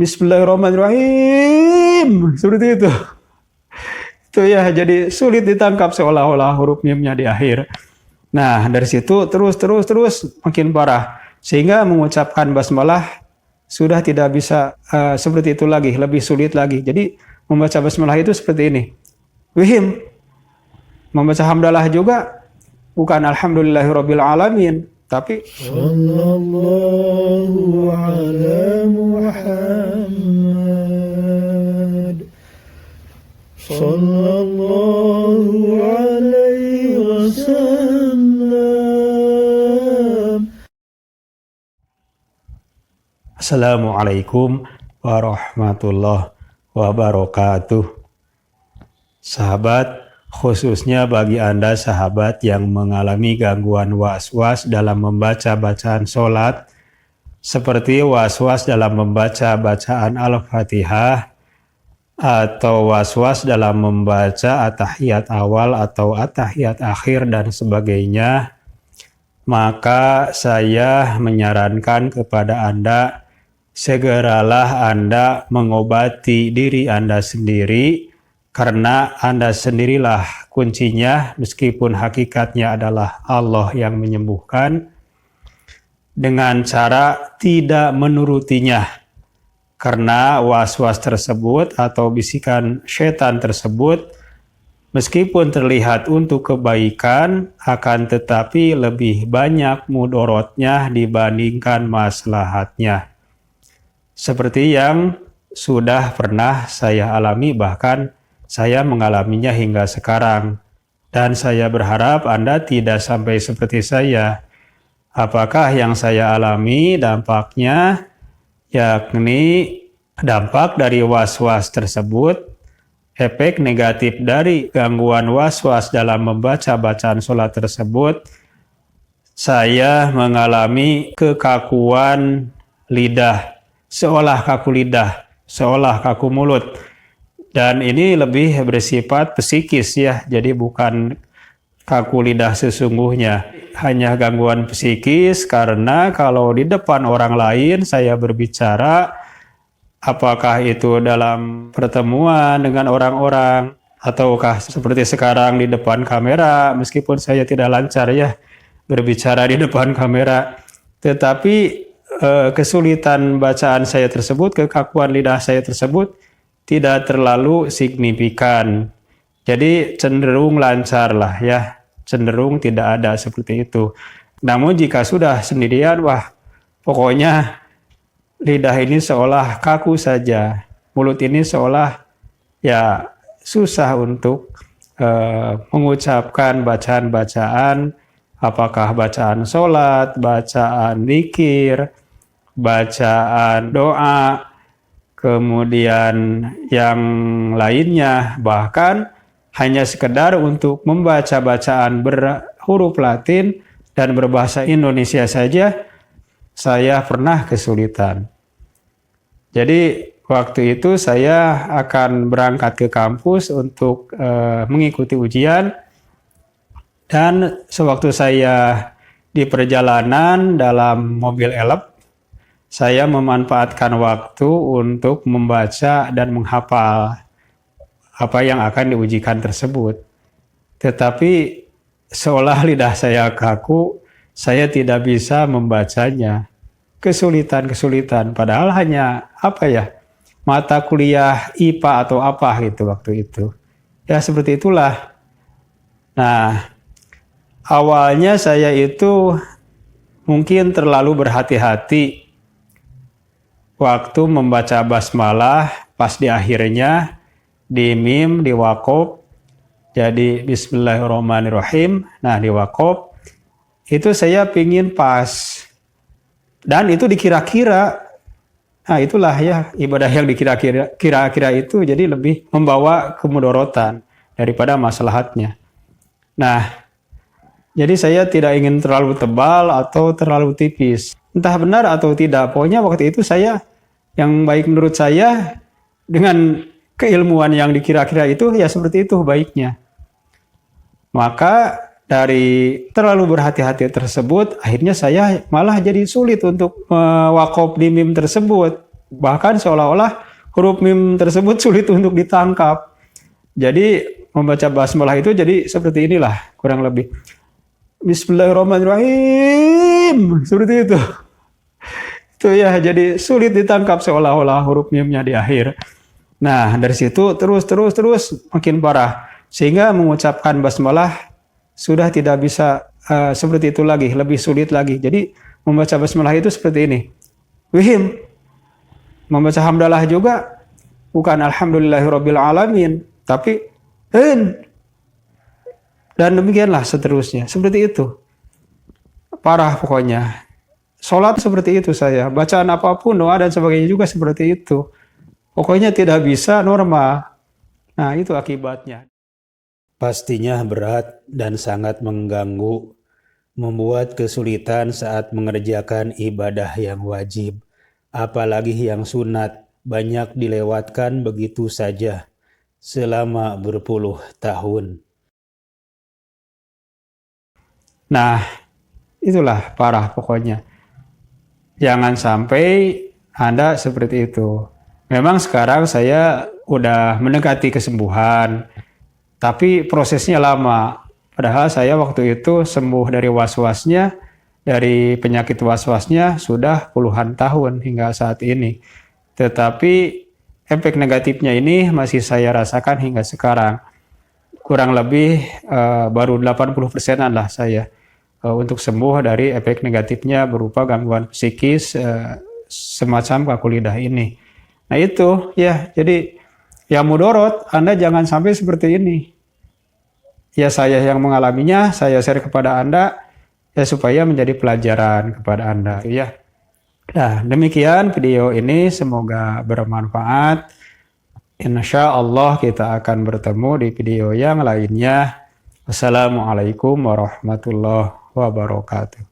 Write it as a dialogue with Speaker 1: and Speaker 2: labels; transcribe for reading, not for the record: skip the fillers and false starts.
Speaker 1: Bismillahirrahmanirrahim. Seperti itu. Itu ya, jadi sulit ditangkap seolah-olah huruf mimnya di akhir. Nah, dari situ terus makin parah. Sehingga mengucapkan basmalah sudah tidak bisa seperti itu lagi, lebih sulit lagi. Jadi membaca basmalah itu seperti ini. Wihim. Membaca hamdalah juga bukan alhamdulillahirabbil alamin, tapi
Speaker 2: sallallahu ala Muhammad sallallahu alaihi wasallam.
Speaker 1: Assalamualaikum warahmatullahi wabarakatuh. Sahabat, khususnya bagi Anda sahabat yang mengalami gangguan was-was dalam membaca bacaan sholat, seperti was-was dalam membaca bacaan Al-Fatihah, atau was-was dalam membaca at-tahiyat awal atau at-tahiyat akhir dan sebagainya, maka saya menyarankan kepada Anda, segeralah Anda mengobati diri Anda sendiri, karena Anda sendirilah kuncinya, meskipun hakikatnya adalah Allah yang menyembuhkan, dengan cara tidak menurutinya. Karena was-was tersebut atau bisikan setan tersebut, meskipun terlihat untuk kebaikan, akan tetapi lebih banyak mudorotnya dibandingkan maslahatnya. Seperti yang sudah pernah saya alami, bahkan saya mengalaminya hingga sekarang. Dan saya berharap Anda tidak sampai seperti saya. Apakah yang saya alami dampaknya? Yakni dampak dari was-was tersebut, efek negatif dari gangguan was-was dalam membaca bacaan sholat tersebut, saya mengalami kekakuan lidah, seolah kaku lidah, seolah kaku mulut. Dan ini lebih bersifat psikis ya, jadi bukan kaku lidah sesungguhnya, hanya gangguan psikis. Karena kalau di depan orang lain saya berbicara, apakah itu dalam pertemuan dengan orang-orang, ataukah seperti sekarang di depan kamera, meskipun saya tidak lancar ya berbicara di depan kamera, tetapi kesulitan bacaan saya tersebut, kekakuan lidah saya tersebut tidak terlalu signifikan. Jadi cenderung lancar lah ya, cenderung tidak ada seperti itu. Namun jika sudah sendirian, wah pokoknya lidah ini seolah kaku saja, mulut ini seolah ya susah untuk mengucapkan bacaan-bacaan, apakah bacaan sholat, bacaan zikir, bacaan doa, kemudian yang lainnya, bahkan hanya sekedar untuk membaca bacaan berhuruf Latin dan berbahasa Indonesia saja, saya pernah kesulitan. Jadi waktu itu saya akan berangkat ke kampus untuk mengikuti ujian, dan sewaktu saya di perjalanan dalam mobil elep, saya memanfaatkan waktu untuk membaca dan menghafal apa yang akan diujikan tersebut. Tetapi seolah lidah saya kaku, saya tidak bisa membacanya. Kesulitan, padahal hanya mata kuliah IPA atau apa gitu waktu itu. Ya seperti itulah. Nah, awalnya saya itu mungkin terlalu berhati-hati waktu membaca basmalah, pas di akhirnya di mim, di wakob, jadi bismillahirrahmanirrahim. Nah di wakob itu saya pingin pas, dan itu dikira-kira. Nah itulah ya ibadah yang dikira-kira itu jadi lebih membawa kemudorotan daripada maslahatnya. Nah jadi saya tidak ingin terlalu tebal atau terlalu tipis, entah benar atau tidak. Pokoknya waktu itu saya, yang baik menurut saya dengan keilmuan yang dikira-kira itu ya seperti itu baiknya. Maka dari terlalu berhati-hati tersebut, akhirnya saya malah jadi sulit untuk mewakaf di mim tersebut. Bahkan seolah-olah huruf mim tersebut sulit untuk ditangkap. Jadi membaca basmalah itu jadi seperti inilah kurang lebih. Bismillahirrahmanirrahim. Seperti itu. Itu ya, jadi sulit ditangkap seolah-olah huruf mimnya di akhir. Nah, dari situ terus makin parah. Sehingga mengucapkan basmalah sudah tidak bisa seperti itu lagi, lebih sulit lagi. Jadi membaca basmalah itu seperti ini. Wihim. Membaca hamdalah juga bukan alhamdulillahirabbil alamin, tapi dan demikianlah seterusnya. Seperti itu. Parah pokoknya. Sholat seperti itu saya. Bacaan apapun, doa dan sebagainya juga seperti itu. Pokoknya tidak bisa normal. Nah, itu akibatnya. Pastinya berat dan sangat mengganggu, membuat kesulitan saat mengerjakan ibadah yang wajib, apalagi yang sunat, banyak dilewatkan begitu saja selama berpuluh tahun. Nah, itulah parah pokoknya. Jangan sampai Anda seperti itu. Memang sekarang saya udah mendekati kesembuhan, tapi prosesnya lama. Padahal saya waktu itu sembuh dari was-wasnya, dari penyakit was-wasnya sudah puluhan tahun hingga saat ini. Tetapi efek negatifnya ini masih saya rasakan hingga sekarang. Kurang lebih baru 80%-an lah saya untuk sembuh dari efek negatifnya berupa gangguan psikis semacam kaku lidah ini. Nah itu ya, jadi yang mudorot Anda jangan sampai seperti ini. Ya saya yang mengalaminya, saya share kepada Anda ya supaya menjadi pelajaran kepada Anda ya. Nah demikian video ini, semoga bermanfaat. Insya Allah kita akan bertemu di video yang lainnya. Wassalamualaikum warahmatullahi wabarakatuh.